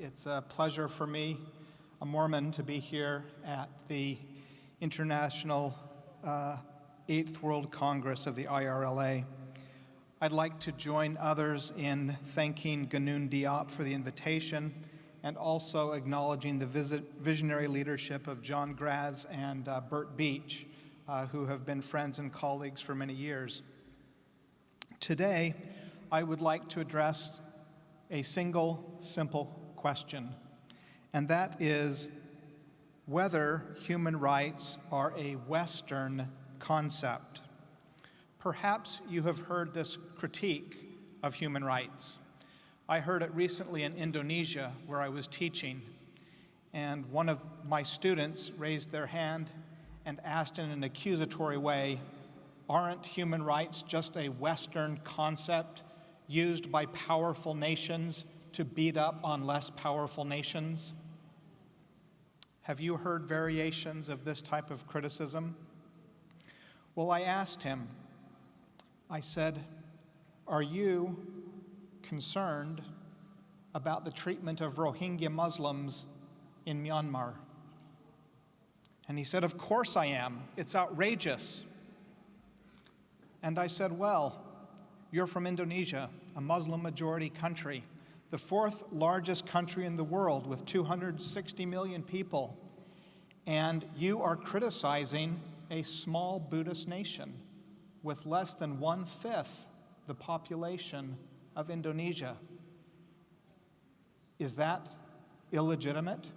It's a pleasure for me, a Mormon, to be here at the International 8th World Congress of the IRLA. I'd like to join others in thanking Ganoon Diop for the invitation and also acknowledging the visionary leadership of John Graz and Bert Beach, who have been friends and colleagues for many years. Today, I would like to address a single, simple question, and that is whether human rights are a Western concept. Perhaps you have heard this critique of human rights. I heard it recently in Indonesia, where I was teaching, and one of my students raised their hand and asked in an accusatory way, "Aren't human rights just a Western concept used by powerful nations to beat up on less powerful nations?" Have you heard variations of this type of criticism? Well, I asked him, I said, "Are you concerned about the treatment of Rohingya Muslims in Myanmar?" And he said, "Of course I am. It's outrageous." And I said, "Well, you're from Indonesia, a Muslim-majority country, the fourth largest country in the world with 260 million people, and you are criticizing a small Buddhist nation with less than 1/5 the population of Indonesia. Is that illegitimate?"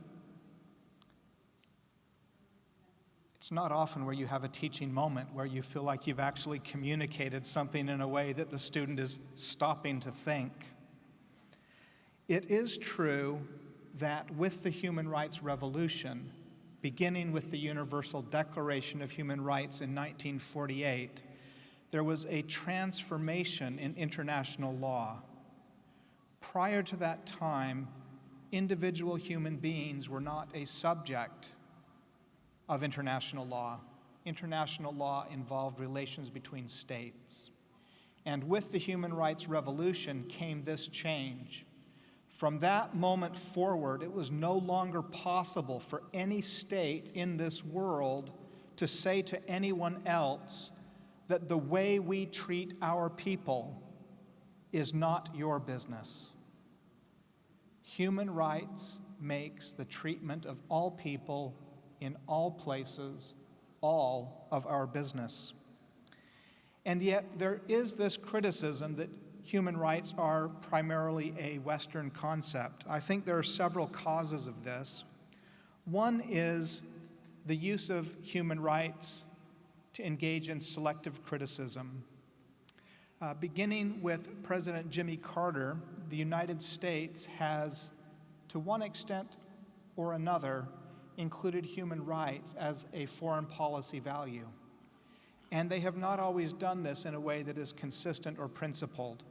It's not often where you have a teaching moment where you feel like you've actually communicated something in a way that the student is stopping to think. It is true that with the human rights revolution, beginning with the Universal Declaration of Human Rights in 1948, there was a transformation in international law. Prior to that time, individual human beings were not a subject of international law. International law involved relations between states. And with the human rights revolution came this change. From that moment forward, it was no longer possible for any state in this world to say to anyone else that the way we treat our people is not your business. Human rights makes the treatment of all people in all places all of our business. And yet there is this criticism that human rights are primarily a Western concept. I think there are several causes of this. One is the use of human rights to engage in selective criticism. Beginning with President Jimmy Carter, the United States has, to one extent or another, included human rights as a foreign policy value. And they have not always done this in a way that is consistent or principled.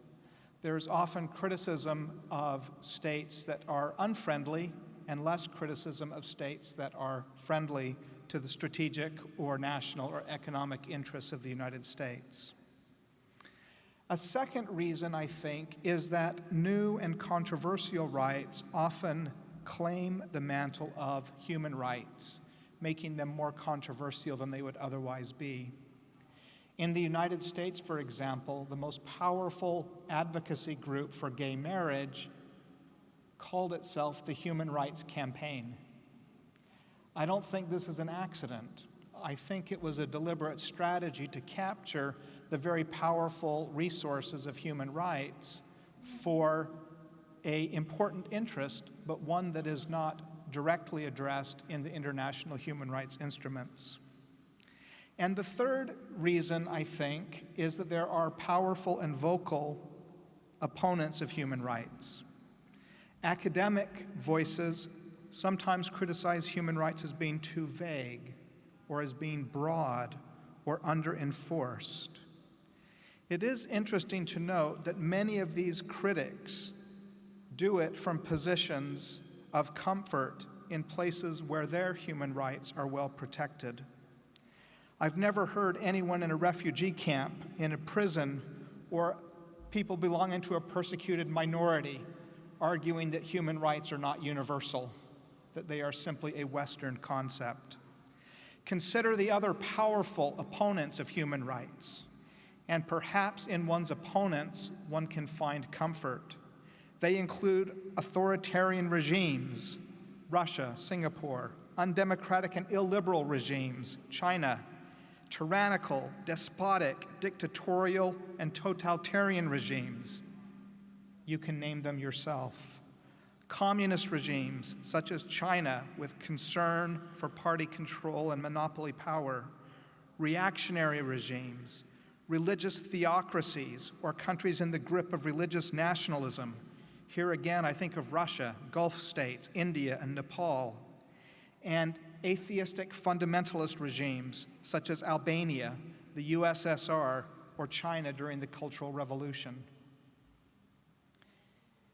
There's often criticism of states that are unfriendly and less criticism of states that are friendly to the strategic or national or economic interests of the United States. A second reason, I think, is that new and controversial rights often claim the mantle of human rights, making them more controversial than they would otherwise be. In the United States, for example, the most powerful advocacy group for gay marriage called itself the Human Rights Campaign. I don't think this is an accident. I think it was a deliberate strategy to capture the very powerful resources of human rights for an important interest, but one that is not directly addressed in the international human rights instruments. And the third reason, I think, is that there are powerful and vocal opponents of human rights. Academic voices sometimes criticize human rights as being too vague, or as being broad, or under-enforced. It is interesting to note that many of these critics do it from positions of comfort in places where their human rights are well protected. I've never heard anyone in a refugee camp, in a prison, or people belonging to a persecuted minority arguing that human rights are not universal, that they are simply a Western concept. Consider the other powerful opponents of human rights, and perhaps in one's opponents one can find comfort. They include authoritarian regimes, Russia, Singapore, undemocratic and illiberal regimes, China, tyrannical, despotic, dictatorial, and totalitarian regimes. You can name them yourself. Communist regimes, such as China, with concern for party control and monopoly power. Reactionary regimes, religious theocracies, or countries in the grip of religious nationalism. Here again, I think of Russia, Gulf states, India, and Nepal. And atheistic fundamentalist regimes, such as Albania, the USSR, or China during the Cultural Revolution.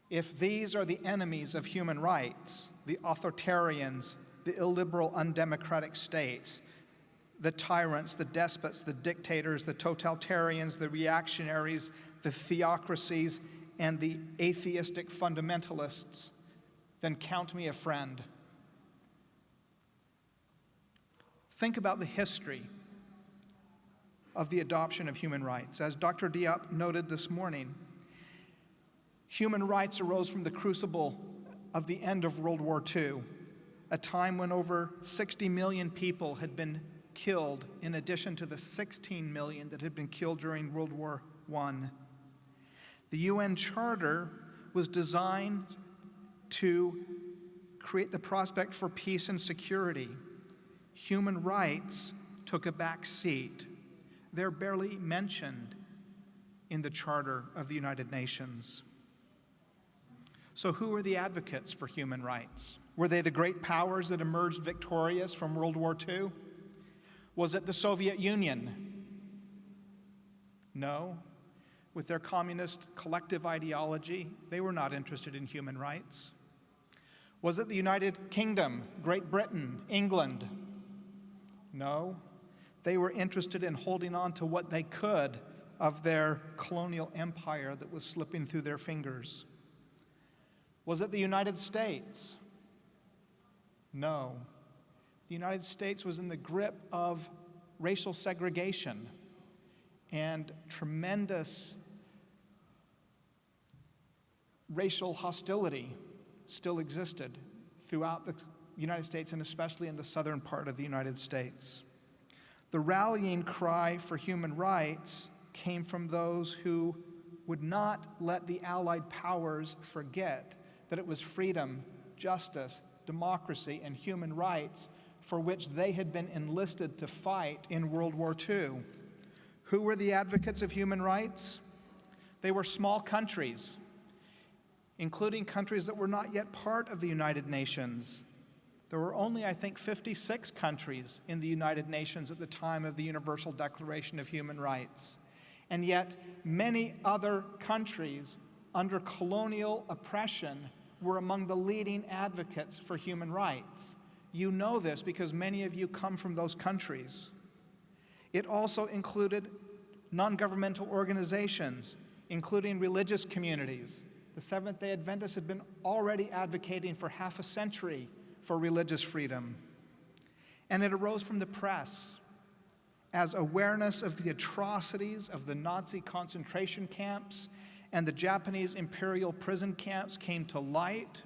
If these are the enemies of human rights, the authoritarians, the illiberal, undemocratic states, the tyrants, the despots, the dictators, the totalitarians, the reactionaries, the theocracies, and the atheistic fundamentalists, then count me a friend. Think about the history of the adoption of human rights. As Dr. Diop noted this morning, human rights arose from the crucible of the end of World War II, a time when over 60 million people had been killed, in addition to the 16 million that had been killed during World War I. The UN Charter was designed to create the prospect for peace and security. Human rights took a back seat. They're barely mentioned in the Charter of the United Nations. So who were the advocates for human rights? Were they the great powers that emerged victorious from World War II? Was it the Soviet Union? No. With their communist collective ideology, they were not interested in human rights. Was it the United Kingdom, Great Britain, England? No. They were interested in holding on to what they could of their colonial empire that was slipping through their fingers. Was it the United States? No. The United States was in the grip of racial segregation, and tremendous racial hostility still existed throughout the United States, and especially in the southern part of the United States. The rallying cry for human rights came from those who would not let the Allied powers forget that it was freedom, justice, democracy, and human rights for which they had been enlisted to fight in World War II. Who were the advocates of human rights? They were small countries, including countries that were not yet part of the United Nations. There were only, I think, 56 countries in the United Nations at the time of the Universal Declaration of Human Rights. And yet, many other countries under colonial oppression were among the leading advocates for human rights. You know this because many of you come from those countries. It also included non-governmental organizations, including religious communities. The Seventh-day Adventists had been already advocating for half a century for religious freedom. And it arose from the press as awareness of the atrocities of the Nazi concentration camps and the Japanese imperial prison camps came to light.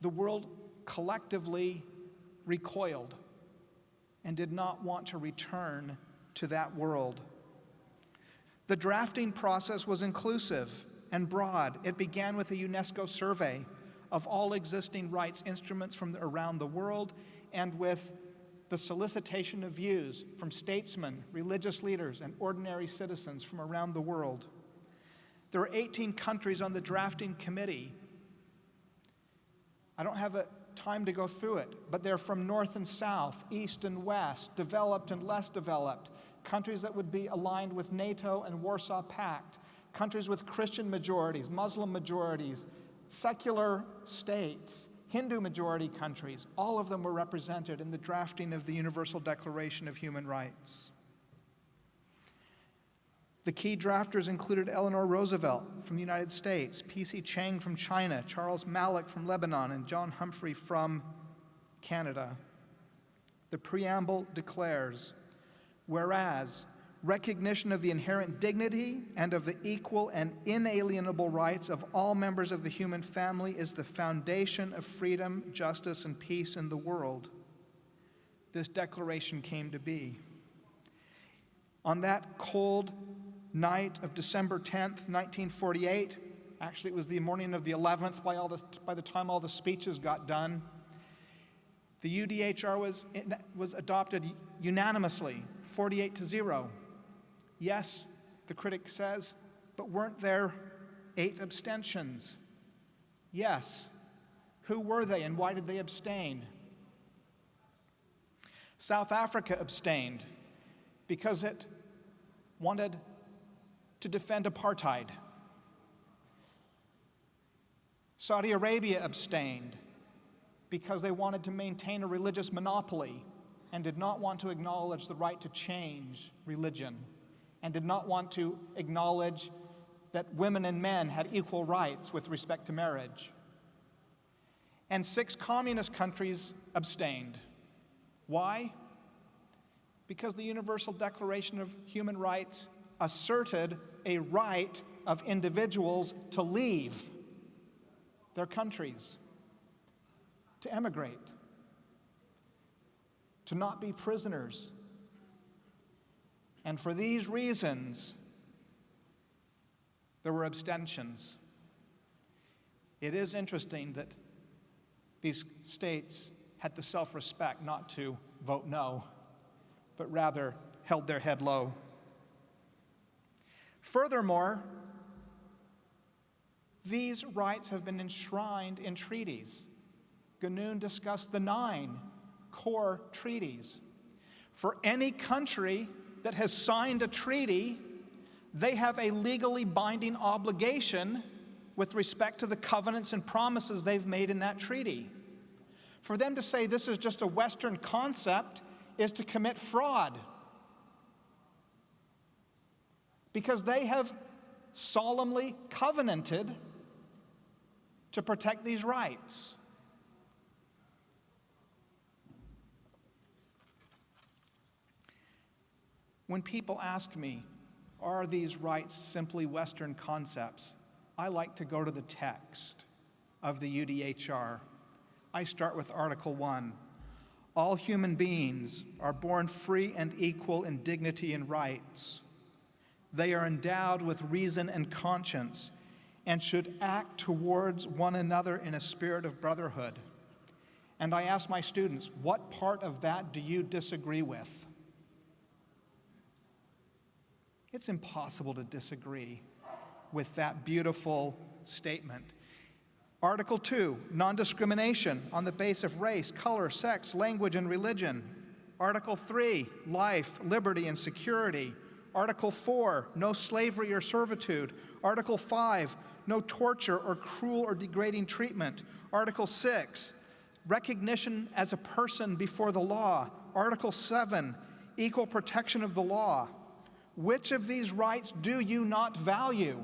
The world collectively recoiled and did not want to return to that world. The drafting process was inclusive and broad. It began with a UNESCO survey of all existing rights instruments from around the world, and with the solicitation of views from statesmen, religious leaders, and ordinary citizens from around the world. There were 18 countries on the drafting committee. I don't have time to go through it, but they're from north and south, east and west, developed and less developed, countries that would be aligned with NATO and Warsaw Pact, countries with Christian majorities, Muslim majorities, secular states, Hindu majority countries. All of them were represented in the drafting of the Universal Declaration of Human Rights. The key drafters included Eleanor Roosevelt from the United States, P.C. Chang from China, Charles Malik from Lebanon, and John Humphrey from Canada. The preamble declares, whereas recognition of the inherent dignity and of the equal and inalienable rights of all members of the human family is the foundation of freedom, justice, and peace in the world, this declaration came to be. On that cold night of December 10th, 1948, actually it was the morning of the 11th by the time all the speeches got done, the UDHR was adopted unanimously, 48-0. Yes, the critic says, but weren't there 8 abstentions? Yes. Who were they and why did they abstain? South Africa abstained because it wanted to defend apartheid. Saudi Arabia abstained because they wanted to maintain a religious monopoly and did not want to acknowledge the right to change religion and did not want to acknowledge that women and men had equal rights with respect to marriage. And 6 communist countries abstained. Why? Because the Universal Declaration of Human Rights asserted a right of individuals to leave their countries, to emigrate, to not be prisoners. And for these reasons, there were abstentions. It is interesting that these states had the self-respect not to vote no, but rather held their head low. Furthermore, these rights have been enshrined in treaties. Ganoon discussed the 9 core treaties. For any country that has signed a treaty, they have a legally binding obligation with respect to the covenants and promises they've made in that treaty. For them to say this is just a Western concept is to commit fraud, because they have solemnly covenanted to protect these rights. When people ask me, are these rights simply Western concepts? I like to go to the text of the UDHR. I start with Article 1. All human beings are born free and equal in dignity and rights. They are endowed with reason and conscience and should act towards one another in a spirit of brotherhood. And I ask my students, what part of that do you disagree with? It's impossible to disagree with that beautiful statement. Article 2, non-discrimination on the basis of race, color, sex, language, and religion. Article 3, life, liberty, and security. Article 4, no slavery or servitude. Article 5, no torture or cruel or degrading treatment. Article 6, recognition as a person before the law. Article 7, equal protection of the law. Which of these rights do you not value?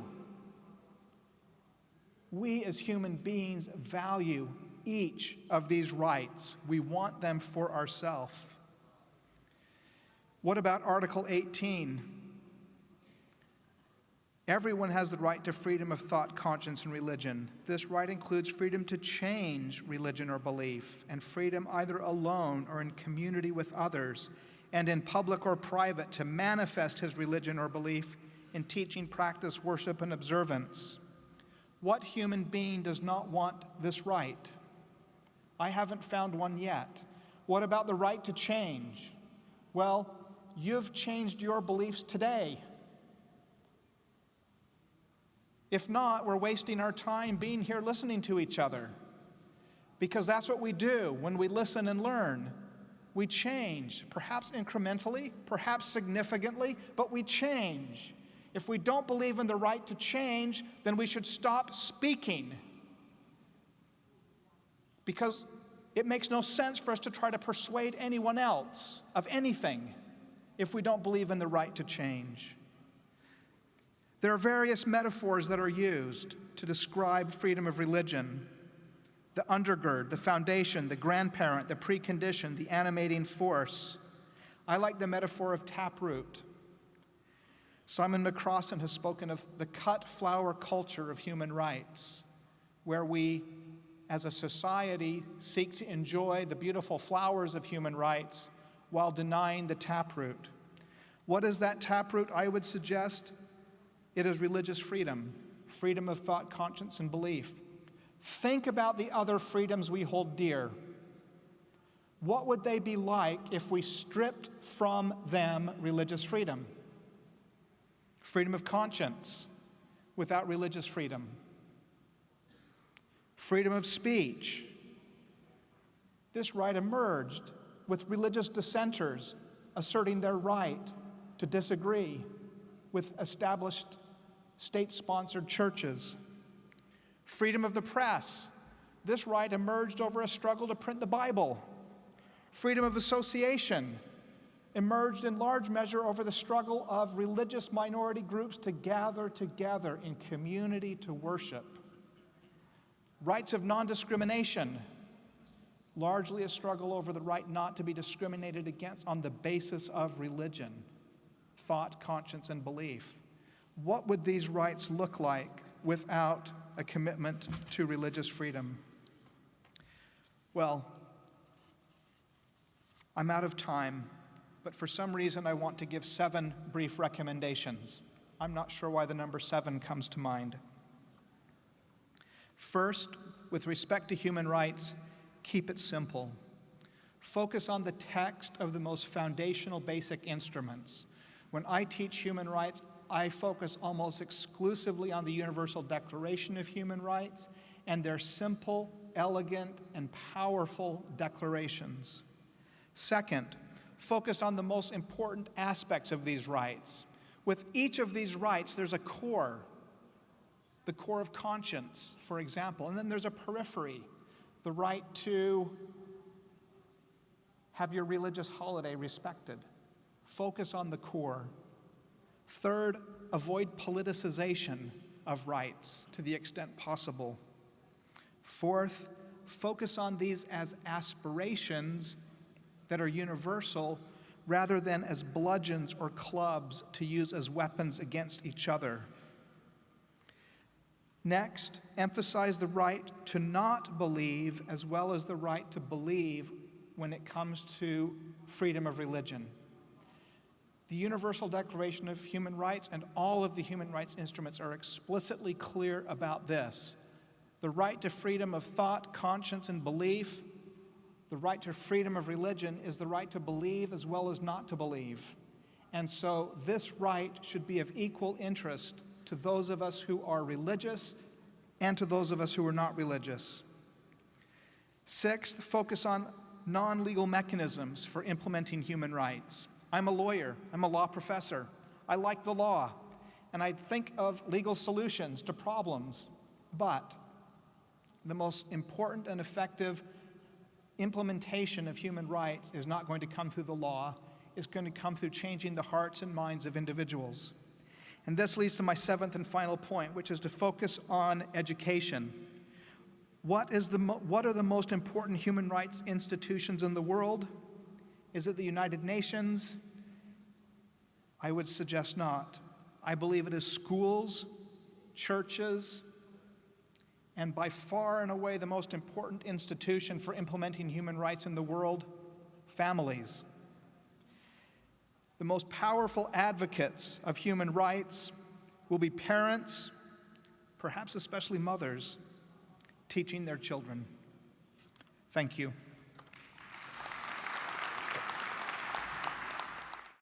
We as human beings value each of these rights. We want them for ourselves. What about Article 18? Everyone has the right to freedom of thought, conscience, and religion. This right includes freedom to change religion or belief, and freedom either alone or in community with others, and in public or private to manifest his religion or belief in teaching, practice, worship, and observance. What human being does not want this right? I haven't found one yet. What about the right to change? Well, you've changed your beliefs today. If not, we're wasting our time being here listening to each other, because that's what we do when we listen and learn. We change, perhaps incrementally, perhaps significantly, but we change. If we don't believe in the right to change, then we should stop speaking, because it makes no sense for us to try to persuade anyone else of anything if we don't believe in the right to change. There are various metaphors that are used to describe freedom of religion. The undergird, the foundation, the grandparent, the precondition, the animating force. I like the metaphor of taproot. Simon McCrossan has spoken of the cut flower culture of human rights, where we, as a society, seek to enjoy the beautiful flowers of human rights while denying the taproot. What is that taproot? I would suggest it is religious freedom, freedom of thought, conscience, and belief. Think about the other freedoms we hold dear. What would they be like if we stripped from them religious freedom? Freedom of conscience without religious freedom. Freedom of speech. This right emerged with religious dissenters asserting their right to disagree with established state-sponsored churches. Freedom of the press. This right emerged over a struggle to print the Bible. Freedom of association emerged in large measure over the struggle of religious minority groups to gather together in community to worship. Rights of non-discrimination, largely a struggle over the right not to be discriminated against on the basis of religion, thought, conscience, and belief. What would these rights look like without a commitment to religious freedom? Well, I'm out of time, but for some reason I want to give 7 brief recommendations. I'm not sure why the number 7 comes to mind. First, with respect to human rights, keep it simple. Focus on the text of the most foundational basic instruments. When I teach human rights, I focus almost exclusively on the Universal Declaration of Human Rights and their simple, elegant, and powerful declarations. Second, focus on the most important aspects of these rights. With each of these rights, there's a core, the core of conscience, for example, and then there's a periphery, the right to have your religious holiday respected. Focus on the core. Third, avoid politicization of rights to the extent possible. Fourth, focus on these as aspirations that are universal rather than as bludgeons or clubs to use as weapons against each other. Next, emphasize the right to not believe as well as the right to believe when it comes to freedom of religion. The Universal Declaration of Human Rights and all of the human rights instruments are explicitly clear about this. The right to freedom of thought, conscience, and belief. The right to freedom of religion is the right to believe as well as not to believe. And so this right should be of equal interest to those of us who are religious and to those of us who are not religious. Sixth, focus on non-legal mechanisms for implementing human rights. I'm a lawyer, I'm a law professor, I like the law, and I think of legal solutions to problems, but the most important and effective implementation of human rights is not going to come through the law, it's going to come through changing the hearts and minds of individuals. And this leads to my 7th and final point, which is to focus on education. What are the most important human rights institutions in the world? Is it the United Nations? I would suggest not. I believe it is schools, churches, and by far and away the most important institution for implementing human rights in the world, families. The most powerful advocates of human rights will be parents, perhaps especially mothers, teaching their children. Thank you.